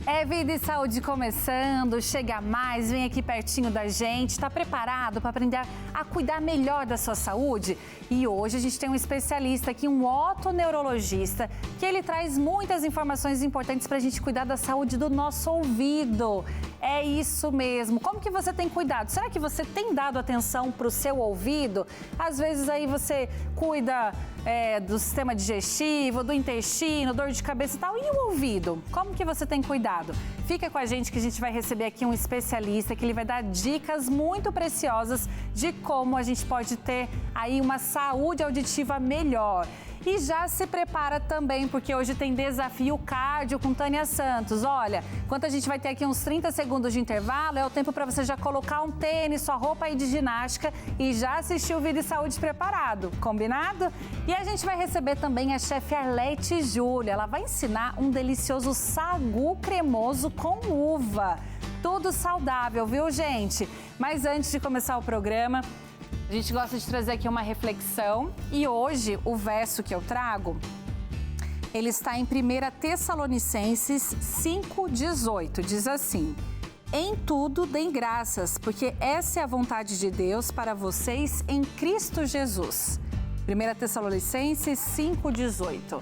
É Vida e Saúde começando, chega mais, vem aqui pertinho da gente, está preparado para aprender a cuidar melhor da sua saúde? E hoje a gente tem um especialista aqui, um otoneurologista, que ele traz muitas informações importantes para a gente cuidar da saúde do nosso ouvido. É isso mesmo. Como que você tem cuidado? Será que você tem dado atenção para o seu ouvido? Às vezes aí você cuida do sistema digestivo, do intestino, dor de cabeça e tal. E o ouvido? Como que você tem cuidado? Fica com a gente que a gente vai receber aqui um especialista que ele vai dar dicas muito preciosas de como a gente pode ter aí uma saúde auditiva melhor. E já se prepara também, porque hoje tem desafio cardio com Tânia Santos. Olha, enquanto a gente vai ter aqui uns 30 segundos de intervalo, é o tempo para você já colocar um tênis, sua roupa aí de ginástica e já assistir o Vida e Saúde preparado. Combinado? E a gente vai receber também a chefe Arlete Júlia. Ela vai ensinar um delicioso sagu cremoso com uva. Tudo saudável, viu, gente? Mas antes de começar o programa, a gente gosta de trazer aqui uma reflexão e hoje o verso que eu trago, ele está em 1 Tessalonicenses 5,18, diz assim: em tudo deem graças, porque essa é a vontade de Deus para vocês em Cristo Jesus. 1 Tessalonicenses 5,18.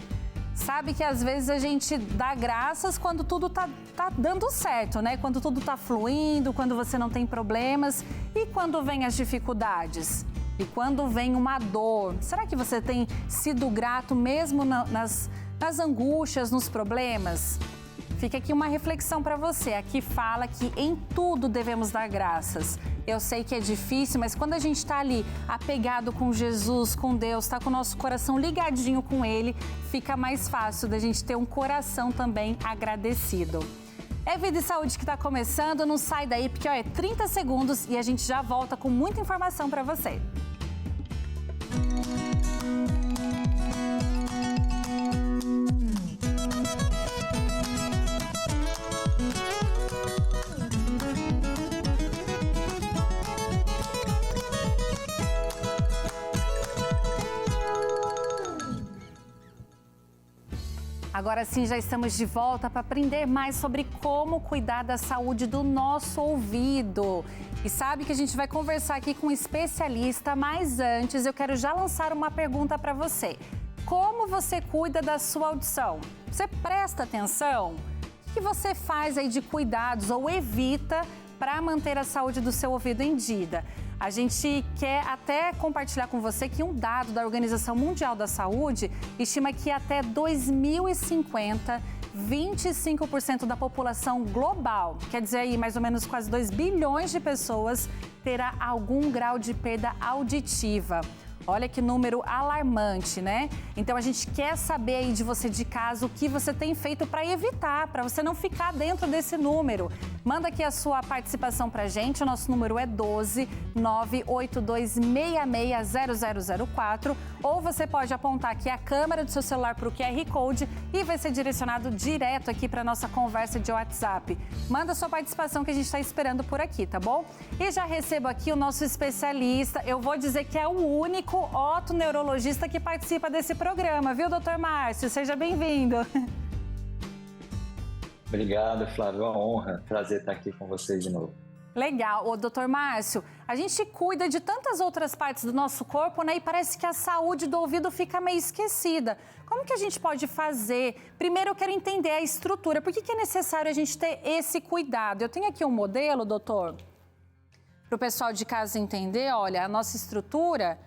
Sabe que às vezes a gente dá graças quando tudo tá dando certo, né? Quando tudo tá fluindo, quando você não tem problemas. E quando vem as dificuldades? E quando vem uma dor? Será que você tem sido grato mesmo nas angústias, nos problemas? Fica aqui uma reflexão para você. Aqui fala que em tudo devemos dar graças. Eu sei que é difícil, mas quando a gente está ali apegado com Jesus, com Deus, está com o nosso coração ligadinho com Ele, fica mais fácil da gente ter um coração também agradecido. É Vida e Saúde que está começando, não sai daí porque é 30 segundos e a gente já volta com muita informação para você. Agora sim, já estamos de volta para aprender mais sobre como cuidar da saúde do nosso ouvido. E sabe que a gente vai conversar aqui com um especialista, mas antes eu quero já lançar uma pergunta para você. Como você cuida da sua audição? Você presta atenção? O que você faz aí de cuidados ou evita para manter a saúde do seu ouvido em dia? A gente quer até compartilhar com você que um dado da Organização Mundial da Saúde estima que até 2050, 25% da população global, quer dizer aí mais ou menos quase 2 bilhões de pessoas, terá algum grau de perda auditiva. Olha que número alarmante, né? Então a gente quer saber aí de você de casa o que você tem feito para evitar, para você não ficar dentro desse número. Manda aqui a sua participação pra gente, o nosso número é 12 982660004 ou você pode apontar aqui a câmera do seu celular para o QR Code e vai ser direcionado direto aqui para nossa conversa de WhatsApp. Manda sua participação que a gente está esperando por aqui, tá bom? E já recebo aqui o nosso especialista, eu vou dizer que é o único otoneurologista que participa desse programa, viu, doutor Márcio? Seja bem-vindo. Obrigado, Flávio. É uma honra, prazer estar aqui com vocês de novo. Legal. Ô, doutor Márcio, a gente cuida de tantas outras partes do nosso corpo, né? E parece que a saúde do ouvido fica meio esquecida. Como que a gente pode fazer? Primeiro eu quero entender a estrutura. Por que é necessário a gente ter esse cuidado? Eu tenho aqui um modelo, doutor, para o pessoal de casa entender. Olha, a nossa estrutura,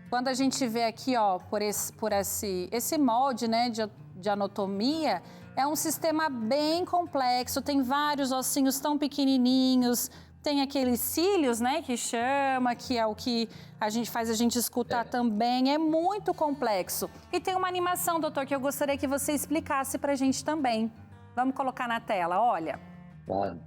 quando a gente vê aqui, ó, por esse molde, né, de anatomia, é um sistema bem complexo, tem vários ossinhos tão pequenininhos, tem aqueles cílios, né, que chama, que é o que a gente faz a gente escutar também, é muito complexo. E tem uma animação, doutor, que eu gostaria que você explicasse pra gente também. Vamos colocar na tela, olha. Claro.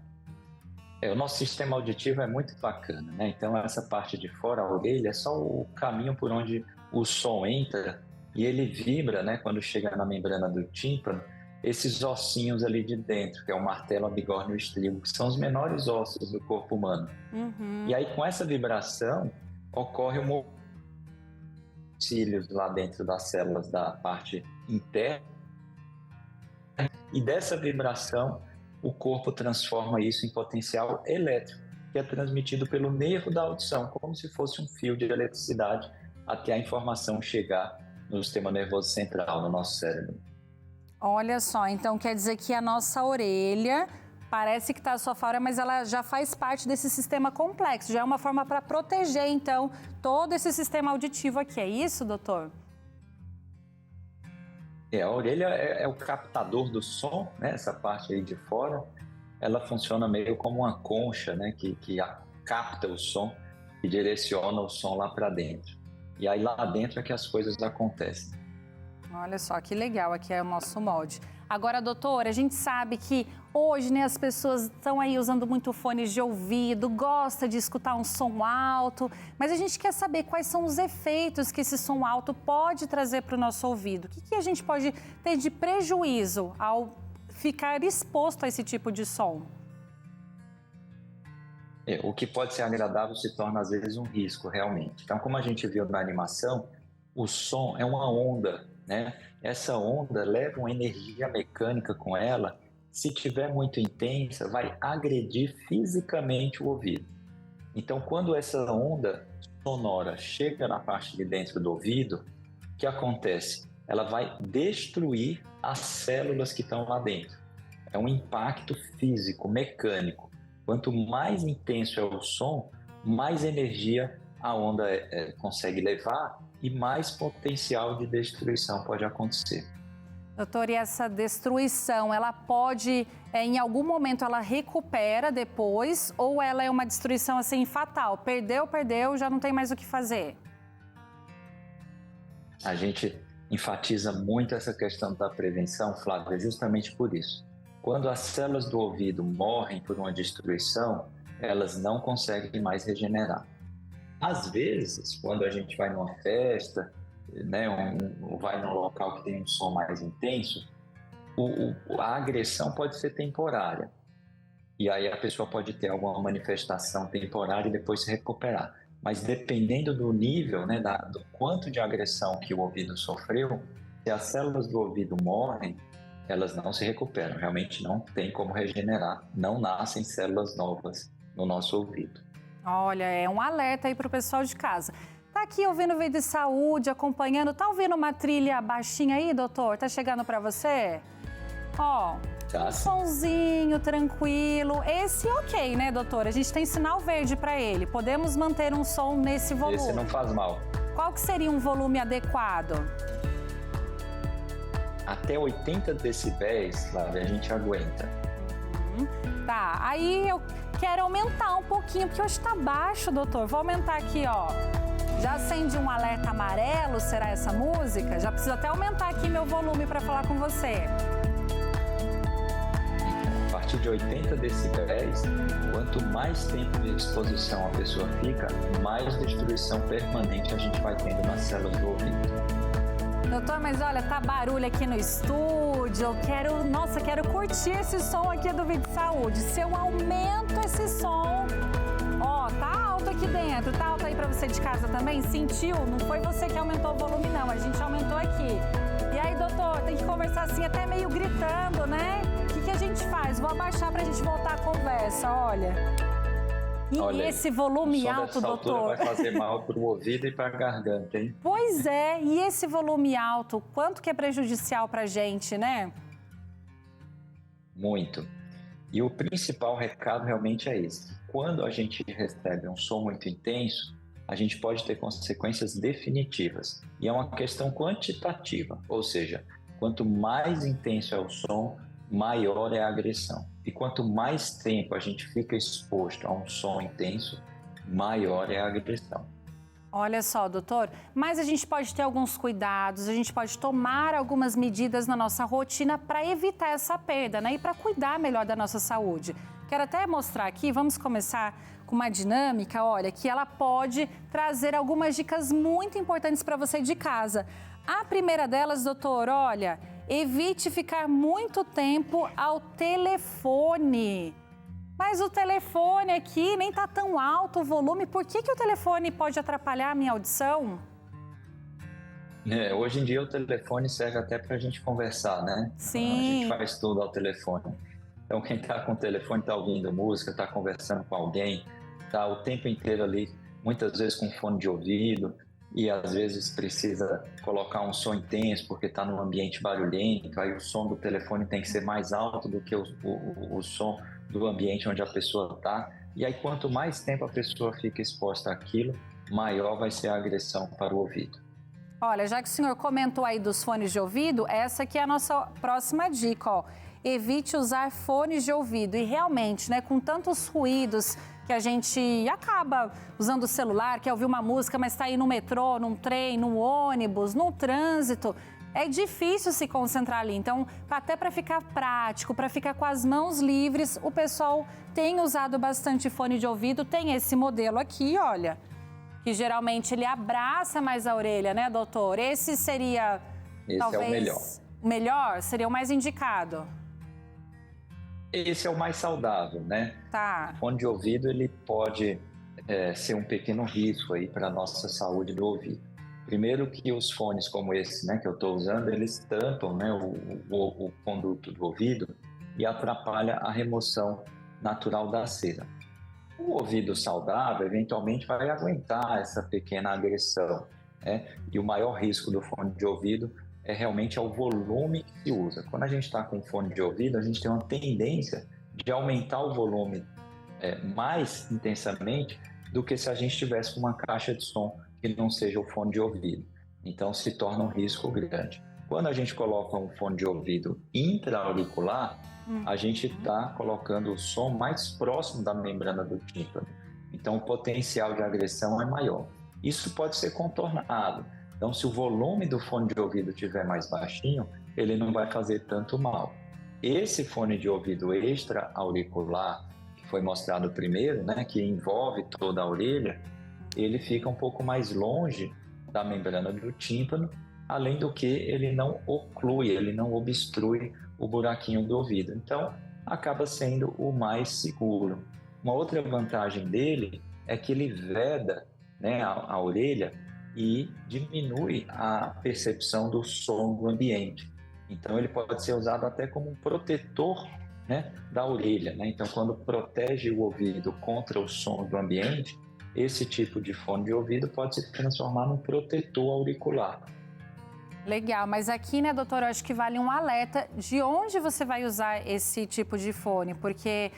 O nosso sistema auditivo é muito bacana, né? Então essa parte de fora, a orelha, é só o caminho por onde o som entra e ele vibra, né, quando chega na membrana do tímpano, esses ossinhos ali de dentro, que é o martelo, a bigorna e o estribo, que são os menores ossos do corpo humano. Uhum. E aí, com essa vibração, ocorre um movimento de cílios lá dentro das células da parte interna e dessa vibração o corpo transforma isso em potencial elétrico, que é transmitido pelo nervo da audição, como se fosse um fio de eletricidade até a informação chegar no sistema nervoso central, no nosso cérebro. Olha só, então quer dizer que a nossa orelha parece que está só fora, mas ela já faz parte desse sistema complexo, já é uma forma para proteger, então, todo esse sistema auditivo aqui. É isso, doutor? A orelha é o captador do som, né? Essa parte aí de fora, ela funciona meio como uma concha, né? Que capta o som e direciona o som lá para dentro. E aí lá dentro é que as coisas acontecem. Olha só, que legal, aqui é o nosso molde. Agora, doutora, a gente sabe que hoje, né, as pessoas estão aí usando muito fones de ouvido, gosta de escutar um som alto, mas a gente quer saber quais são os efeitos que esse som alto pode trazer para o nosso ouvido. O que a gente pode ter de prejuízo ao ficar exposto a esse tipo de som? O que pode ser agradável se torna, às vezes, um risco, realmente. Então, como a gente viu na animação, o som é uma onda, né? Essa onda leva uma energia mecânica com ela. Se tiver muito intensa, vai agredir fisicamente o ouvido. Então, quando essa onda sonora chega na parte de dentro do ouvido, o que acontece? Ela vai destruir as células que estão lá dentro. É um impacto físico, mecânico. Quanto mais intenso é o som, mais energia a onda consegue levar e mais potencial de destruição pode acontecer. Doutor, e essa destruição, ela pode, em algum momento, ela recupera depois ou ela é uma destruição assim fatal? Perdeu, já não tem mais o que fazer? A gente enfatiza muito essa questão da prevenção, Flávia, justamente por isso. Quando as células do ouvido morrem por uma destruição, elas não conseguem mais regenerar. Às vezes, quando a gente vai numa festa, né, vai num local que tem um som mais intenso, a agressão pode ser temporária. E aí a pessoa pode ter alguma manifestação temporária e depois se recuperar. Mas dependendo do nível, né, do quanto de agressão que o ouvido sofreu, se as células do ouvido morrem, elas não se recuperam. Realmente não tem como regenerar. Não nascem células novas no nosso ouvido. Olha, é um alerta aí para o pessoal de casa. Tá aqui ouvindo o Vida e Saúde, acompanhando. Tá ouvindo uma trilha baixinha aí, doutor? Tá chegando para você? Ó, um sonzinho tranquilo. Esse ok, né, doutor? A gente tem sinal verde para ele. Podemos manter um som nesse volume. Esse não faz mal. Qual que seria um volume adequado? Até 80 decibéis, Flávia, a gente aguenta. Tá, aí eu quero aumentar um pouquinho, porque hoje tá baixo, doutor. Vou aumentar aqui, ó. Já acende um alerta amarelo, será essa música? Já preciso até aumentar aqui meu volume para falar com você. A partir de 80 decibéis, quanto mais tempo de exposição a pessoa fica, mais destruição permanente a gente vai tendo nas células do ouvido. Doutor, mas olha, tá barulho aqui no estúdio, eu quero curtir esse som aqui do Vida e Saúde. Se eu aumento esse som, ó, tá alto aqui dentro, tá alto aí pra você de casa também? Sentiu? Não foi você que aumentou o volume não, a gente aumentou aqui. E aí, doutor, tem que conversar assim até meio gritando, né? O que a gente faz? Vou abaixar pra gente voltar a conversa, olha. E olha, esse volume alto, doutor, vai fazer mal para o ouvido e para a garganta, hein? Pois é, e esse volume alto, quanto que é prejudicial para a gente, né? Muito. E o principal recado realmente é esse. Quando a gente recebe um som muito intenso, a gente pode ter consequências definitivas. E é uma questão quantitativa, ou seja, quanto mais intenso é o som, maior é a agressão. E quanto mais tempo a gente fica exposto a um som intenso, maior é a agressão. Olha só, doutor, mas a gente pode ter alguns cuidados, a gente pode tomar algumas medidas na nossa rotina para evitar essa perda, né? E para cuidar melhor da nossa saúde. Quero até mostrar aqui, vamos começar com uma dinâmica, olha, que ela pode trazer algumas dicas muito importantes para você de casa. A primeira delas, doutor, olha, evite ficar muito tempo ao telefone. Mas o telefone aqui nem tá tão alto o volume. Por que o telefone pode atrapalhar a minha audição? Hoje em dia o telefone serve até para a gente conversar, né? A gente Sim. faz tudo ao telefone. Então quem está com o telefone está ouvindo música, está conversando com alguém, está o tempo inteiro ali, muitas vezes com fone de ouvido e às vezes precisa colocar um som intenso porque está num ambiente barulhento, aí o som do telefone tem que ser mais alto do que o som do ambiente onde a pessoa está. E aí quanto mais tempo a pessoa fica exposta àquilo, maior vai ser a agressão para o ouvido. Olha, já que o senhor comentou aí dos fones de ouvido, essa aqui é a nossa próxima dica, ó. Evite usar fones de ouvido. E realmente, né, com tantos ruídos que a gente acaba usando o celular, quer ouvir uma música, mas está aí no metrô, num trem, no ônibus, no trânsito, é difícil se concentrar ali. Então, até para ficar prático, para ficar com as mãos livres, o pessoal tem usado bastante fone de ouvido. Tem esse modelo aqui, olha, que geralmente ele abraça mais a orelha, né, doutor? Esse seria, Esse é o melhor. o melhor? Seria o mais indicado? Esse é o mais saudável, né? Tá. O fone de ouvido, ele pode ser um pequeno risco aí para a nossa saúde do ouvido. Primeiro que os fones como esse, né, que eu estou usando, eles tampam, né, o conduto do ouvido e atrapalha a remoção natural da cera. O ouvido saudável, eventualmente, vai aguentar essa pequena agressão, né? E o maior risco do fone de ouvido é realmente o volume que se usa. Quando a gente está com fone de ouvido, a gente tem uma tendência de aumentar o volume mais intensamente do que se a gente estivesse com uma caixa de som que não seja o fone de ouvido. Então, se torna um risco grande. Quando a gente coloca um fone de ouvido intra-auricular, a gente está colocando o som mais próximo da membrana do tímpano. Então, o potencial de agressão é maior. Isso pode ser contornado. Então, se o volume do fone de ouvido estiver mais baixinho, ele não vai fazer tanto mal. Esse fone de ouvido extra-auricular, que foi mostrado primeiro, né, que envolve toda a orelha, ele fica um pouco mais longe da membrana do tímpano, além do que ele não oclui, ele não obstrui o buraquinho do ouvido. Então, acaba sendo o mais seguro. Uma outra vantagem dele é que ele veda, né, a orelha e diminui a percepção do som do ambiente. Então, ele pode ser usado até como um protetor, né, da orelha, né? Então, quando protege o ouvido contra o som do ambiente, esse tipo de fone de ouvido pode se transformar num protetor auricular. Legal, mas aqui, né, doutor, eu acho que vale um alerta de onde você vai usar esse tipo de fone, porque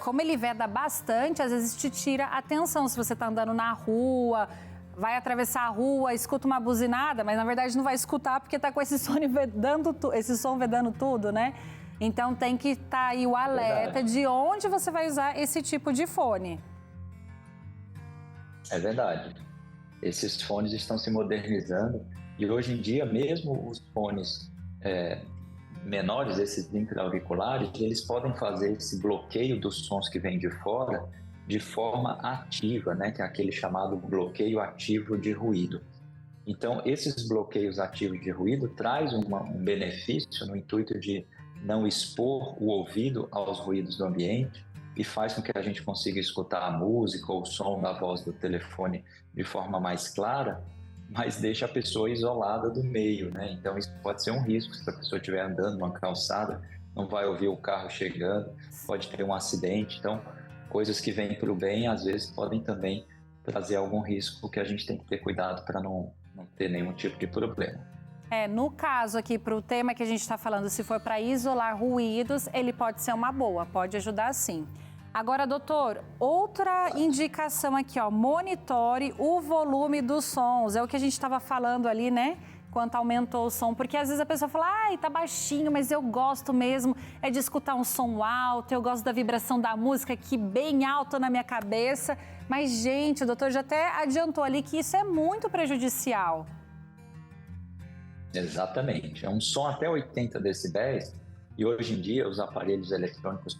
como ele veda bastante, às vezes te tira a atenção se você está andando na rua, vai atravessar a rua, escuta uma buzinada, mas na verdade não vai escutar porque está com esse som vedando tudo, né? Então tem que estar aí o alerta de onde você vai usar esse tipo de fone. É verdade. Esses fones estão se modernizando e hoje em dia, mesmo os fones menores, esses intra-auriculares, eles podem fazer esse bloqueio dos sons que vêm de fora de forma ativa, né? Que é aquele chamado bloqueio ativo de ruído. Então, esses bloqueios ativos de ruído traz um benefício no intuito de não expor o ouvido aos ruídos do ambiente e faz com que a gente consiga escutar a música ou o som da voz do telefone de forma mais clara, mas deixa a pessoa isolada do meio, né? Então isso pode ser um risco se a pessoa estiver andando numa calçada, não vai ouvir o carro chegando, pode ter um acidente. Então, coisas que vêm para o bem, às vezes podem também trazer algum risco que a gente tem que ter cuidado para não ter nenhum tipo de problema. No caso aqui, para o tema que a gente está falando, se for para isolar ruídos, ele pode ser uma boa, pode ajudar sim. Agora, doutor, outra indicação aqui, ó, monitore o volume dos sons. É o que a gente estava falando ali, né? Quanto aumentou o som, porque às vezes a pessoa fala, ai, tá baixinho, mas eu gosto mesmo de escutar um som alto, eu gosto da vibração da música aqui bem alta na minha cabeça. Mas, gente, o doutor já até adiantou ali que isso é muito prejudicial. Exatamente. É um som até 80 decibéis e hoje em dia os aparelhos eletrônicos,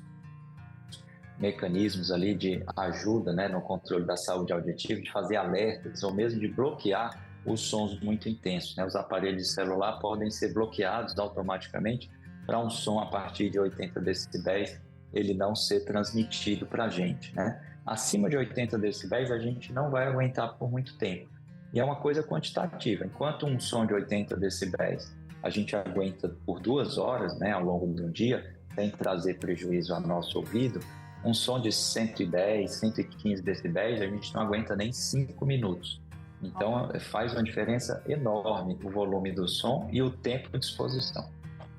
mecanismos ali de ajuda, né, no controle da saúde auditiva, de fazer alertas ou mesmo de bloquear os sons muito intensos, né? Os aparelhos de celular podem ser bloqueados automaticamente para um som a partir de 80 decibéis ele não ser transmitido para a gente, né? Acima de 80 decibéis a gente não vai aguentar por muito tempo. E é uma coisa quantitativa. Enquanto um som de 80 decibéis a gente aguenta por 2 horas, né, ao longo de um dia, sem trazer prejuízo ao nosso ouvido, um som de 110, 115 decibéis a gente não aguenta nem 5 minutos. Então faz uma diferença enorme o volume do som e o tempo de exposição.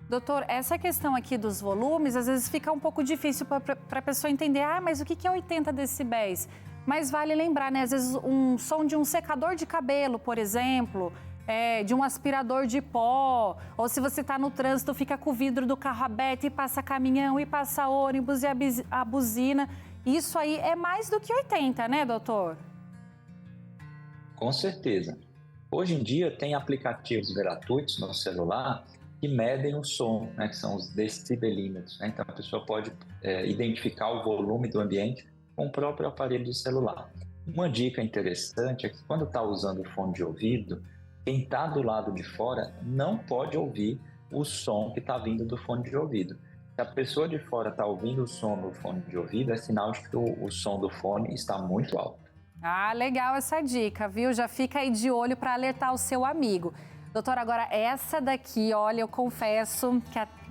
Doutor, essa questão aqui dos volumes, às vezes fica um pouco difícil para a pessoa entender, mas o que é 80 decibéis? Mas vale lembrar, né? Às vezes um som de um secador de cabelo, por exemplo, de um aspirador de pó, ou se você está no trânsito, fica com o vidro do carro aberto e passa caminhão, e passa ônibus e a buzina. Isso aí é mais do que 80, né, doutor? Com certeza. Hoje em dia tem aplicativos gratuitos no celular que medem o som, né, que são os decibelímetros, né? Então a pessoa pode identificar o volume do ambiente com o próprio aparelho de celular. Uma dica interessante é que quando está usando o fone de ouvido, quem está do lado de fora não pode ouvir o som que está vindo do fone de ouvido. Se a pessoa de fora está ouvindo o som do fone de ouvido, é sinal de que o som do fone está muito alto. Ah, legal essa dica, viu? Já fica aí de olho para alertar o seu amigo. Doutor, agora essa daqui, olha, eu confesso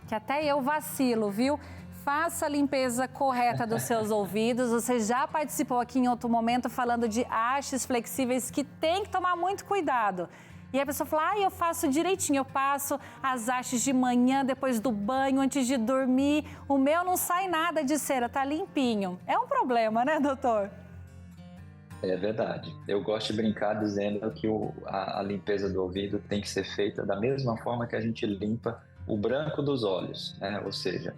que até eu vacilo, viu? Faça a limpeza correta dos seus ouvidos. Você já participou aqui em outro momento falando de hastes flexíveis que tem que tomar muito cuidado. E a pessoa fala, eu faço direitinho, eu passo as hastes de manhã, depois do banho, antes de dormir. O meu não sai nada de cera, tá limpinho. É um problema, né, doutor? É verdade. Eu gosto de brincar dizendo que a limpeza do ouvido tem que ser feita da mesma forma que a gente limpa o branco dos olhos, né? Ou seja,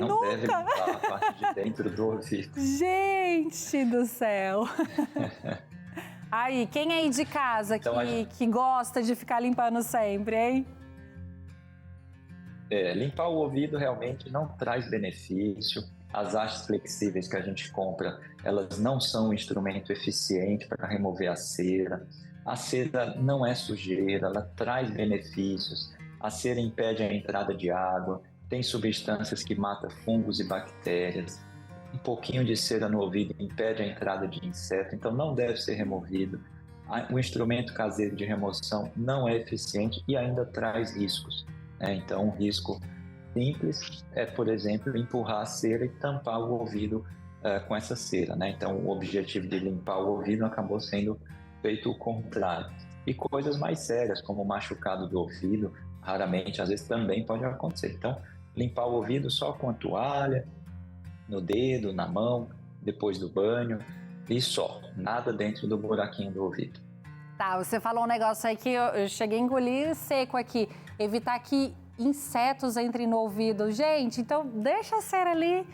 não deve limpar a parte de dentro do ouvido. Gente do céu! Aí, quem aí de casa então, que gosta de ficar limpando sempre, hein? Limpar o ouvido realmente não traz benefício. As hastes flexíveis que a gente compra, elas não são um instrumento eficiente para remover a cera. A cera não é sujeira, ela traz benefícios. A cera impede a entrada de água, tem substâncias que matam fungos e bactérias. Um pouquinho de cera no ouvido impede a entrada de inseto, então não deve ser removido. O instrumento caseiro de remoção não é eficiente e ainda traz riscos. Então, um risco simples é, por exemplo, empurrar a cera e tampar o ouvido com essa cera, né? Então, o objetivo de limpar o ouvido acabou sendo feito o contrário. E coisas mais sérias, como o machucado do ouvido, raramente, às vezes, também pode acontecer. Então, limpar o ouvido só com a toalha, no dedo, na mão, depois do banho, e só. Nada dentro do buraquinho do ouvido. Tá, você falou um negócio aí que eu cheguei a engolir seco aqui. Evitar que insetos entrem no ouvido. Gente, então deixa a cera ali,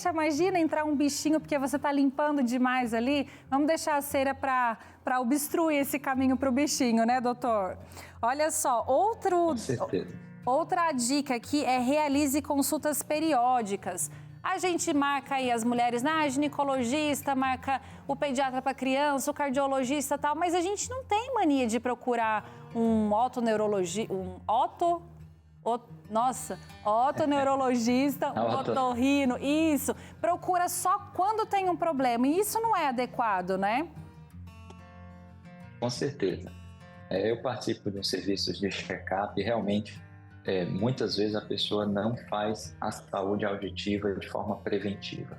imagina entrar um bichinho porque você está limpando demais ali. Vamos deixar a cera para obstruir esse caminho para o bichinho, né, doutor? Olha só, Com certeza. Outra dica aqui é realize consultas periódicas. A gente marca aí as mulheres, ginecologista, marca o pediatra para criança, o cardiologista e tal, mas a gente não tem mania de procurar um otoneurologista, otoneurologista, um otorrino, isso. Procura só quando tem um problema e isso não é adequado, né? Com certeza. Eu participo de um serviço de check-up e realmente muitas vezes a pessoa não faz a saúde auditiva de forma preventiva.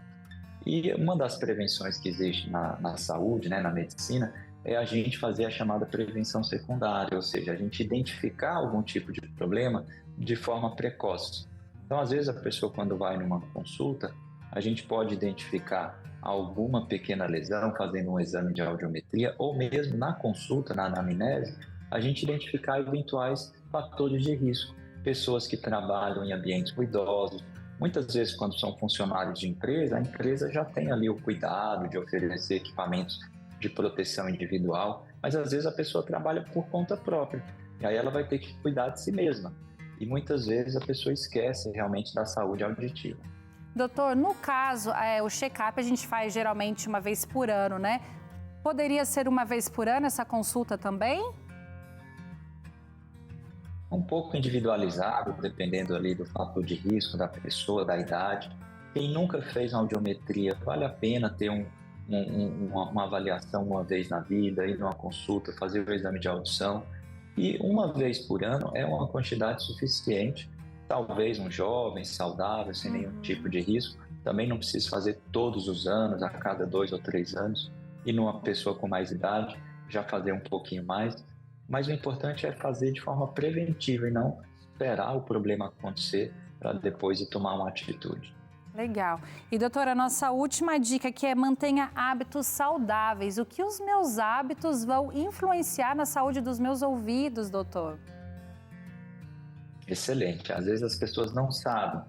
E uma das prevenções que existe na saúde, né, na medicina, é a gente fazer a chamada prevenção secundária, ou seja, a gente identificar algum tipo de problema de forma precoce. Então, às vezes, a pessoa, quando vai numa consulta, a gente pode identificar alguma pequena lesão, fazendo um exame de audiometria, ou mesmo na consulta, na anamnese, a gente identificar eventuais fatores de risco. Pessoas que trabalham em ambientes ruidosos, muitas vezes, quando são funcionários de empresa, a empresa já tem ali o cuidado de oferecer equipamentos de proteção individual, mas às vezes a pessoa trabalha por conta própria, e aí ela vai ter que cuidar de si mesma. E muitas vezes a pessoa esquece realmente da saúde auditiva. Doutor, no caso, o check-up a gente faz geralmente uma vez por ano, né? Poderia ser uma vez por ano essa consulta também? Um pouco individualizado, dependendo ali do fator de risco da pessoa, da idade. Quem nunca fez uma audiometria, vale a pena ter uma avaliação uma vez na vida, ir numa consulta, fazer o exame de audição. E uma vez por ano é uma quantidade suficiente. Talvez um jovem saudável, sem nenhum tipo de risco, também não precisa fazer todos os anos, a cada 2 ou 3 anos. E numa pessoa com mais idade, já fazer um pouquinho mais. Mas o importante é fazer de forma preventiva e não esperar o problema acontecer para depois de tomar uma atitude. Legal. E, doutora, a nossa última dica aqui é mantenha hábitos saudáveis. O que os meus hábitos vão influenciar na saúde dos meus ouvidos, doutor? Excelente. Às vezes as pessoas não sabem,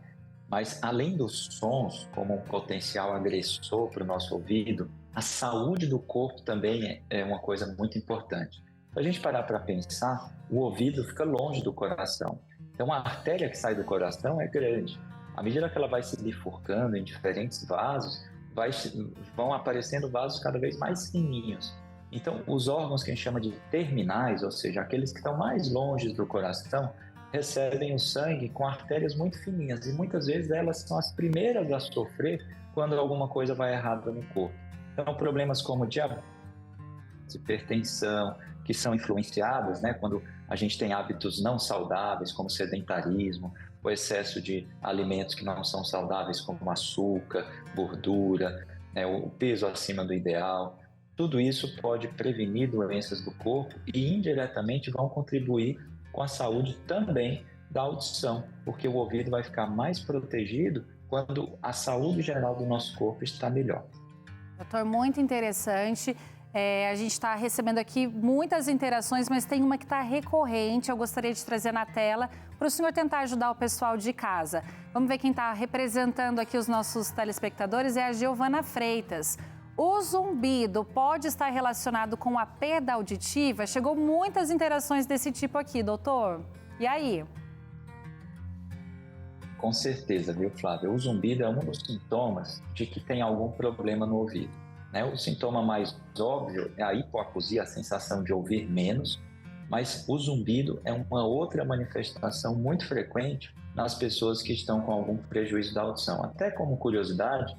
mas além dos sons como um potencial agressor para o nosso ouvido, a saúde do corpo também é uma coisa muito importante. Se a gente parar para pensar, o ouvido fica longe do coração. Então a artéria que sai do coração é grande. À medida que ela vai se bifurcando em diferentes vasos, vão aparecendo vasos cada vez mais fininhos. Então os órgãos que a gente chama de terminais, ou seja, aqueles que estão mais longe do coração, recebem o sangue com artérias muito fininhas e muitas vezes elas são as primeiras a sofrer quando alguma coisa vai errada no corpo. Então problemas como diabetes, hipertensão, que são influenciadas, né, quando a gente tem hábitos não saudáveis, como sedentarismo, o excesso de alimentos que não são saudáveis, como açúcar, gordura, né, o peso acima do ideal. Tudo isso pode prevenir doenças do corpo e indiretamente vão contribuir com a saúde também da audição, porque o ouvido vai ficar mais protegido quando a saúde geral do nosso corpo está melhor. Doutor, muito interessante. A gente está recebendo aqui muitas interações, mas tem uma que está recorrente. Eu gostaria de trazer na tela para o senhor tentar ajudar o pessoal de casa. Vamos ver quem está representando aqui os nossos telespectadores, é a Giovana Freitas. O zumbido pode estar relacionado com a perda auditiva? Chegou muitas interações desse tipo aqui, doutor. E aí? Com certeza, viu, Flávia? O zumbido é um dos sintomas de que tem algum problema no ouvido. O sintoma mais óbvio é a hipoacusia, a sensação de ouvir menos, mas o zumbido é uma outra manifestação muito frequente nas pessoas que estão com algum prejuízo da audição. Até como curiosidade,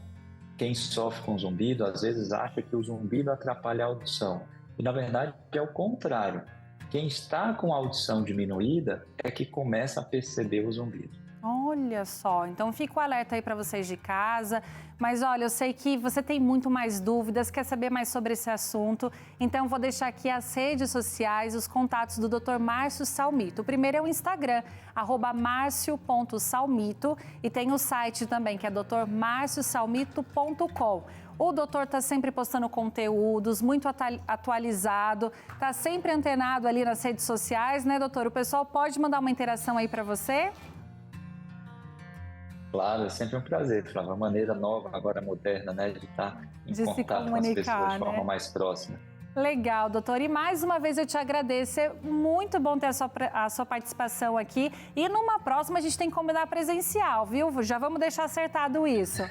quem sofre com zumbido às vezes acha que o zumbido atrapalha a audição. E na verdade é o contrário. Quem está com a audição diminuída é que começa a perceber o zumbido. Olha só, então fica o alerta aí para vocês de casa. Mas olha, eu sei que você tem muito mais dúvidas, quer saber mais sobre esse assunto. Então vou deixar aqui as redes sociais, os contatos do Dr. Márcio Salmito. O primeiro é o Instagram, @marcio.salmito. E tem o site também, que é drmarciosalmito.com. O doutor está sempre postando conteúdos, muito atualizado, está sempre antenado ali nas redes sociais, né, doutor? O pessoal pode mandar uma interação aí para você? Claro, é sempre um prazer, Flávia. Uma maneira nova, agora moderna, né, de estar em contato com as pessoas de forma mais próxima. Legal, doutor. E mais uma vez eu te agradeço. É muito bom ter a sua participação aqui. E numa próxima a gente tem que combinar presencial, viu? Já vamos deixar acertado isso.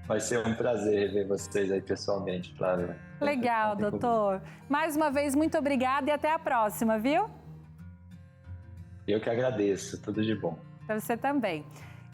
Vai ser um prazer ver vocês aí pessoalmente, Flávia. Legal, doutor. Mais uma vez, muito obrigada e até a próxima, viu? Eu que agradeço. Tudo de bom. Para você também.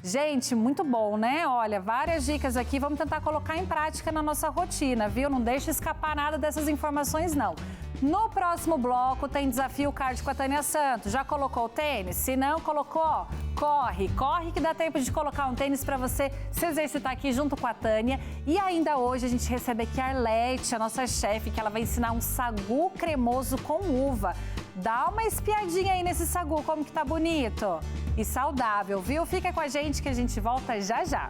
Gente, muito bom, né? Olha, várias dicas aqui, vamos tentar colocar em prática na nossa rotina, viu? Não deixe escapar nada dessas informações, não. No próximo bloco tem desafio cardio com a Tânia Santos. Já colocou o tênis? Se não colocou, corre que dá tempo de colocar um tênis para você se exercitar aqui junto com a Tânia. E ainda hoje a gente recebe aqui a Arlete, a nossa chefe, que ela vai ensinar um sagu cremoso com uva. Dá uma espiadinha aí nesse sagu, como que tá bonito e saudável, viu? Fica com a gente que a gente volta já já.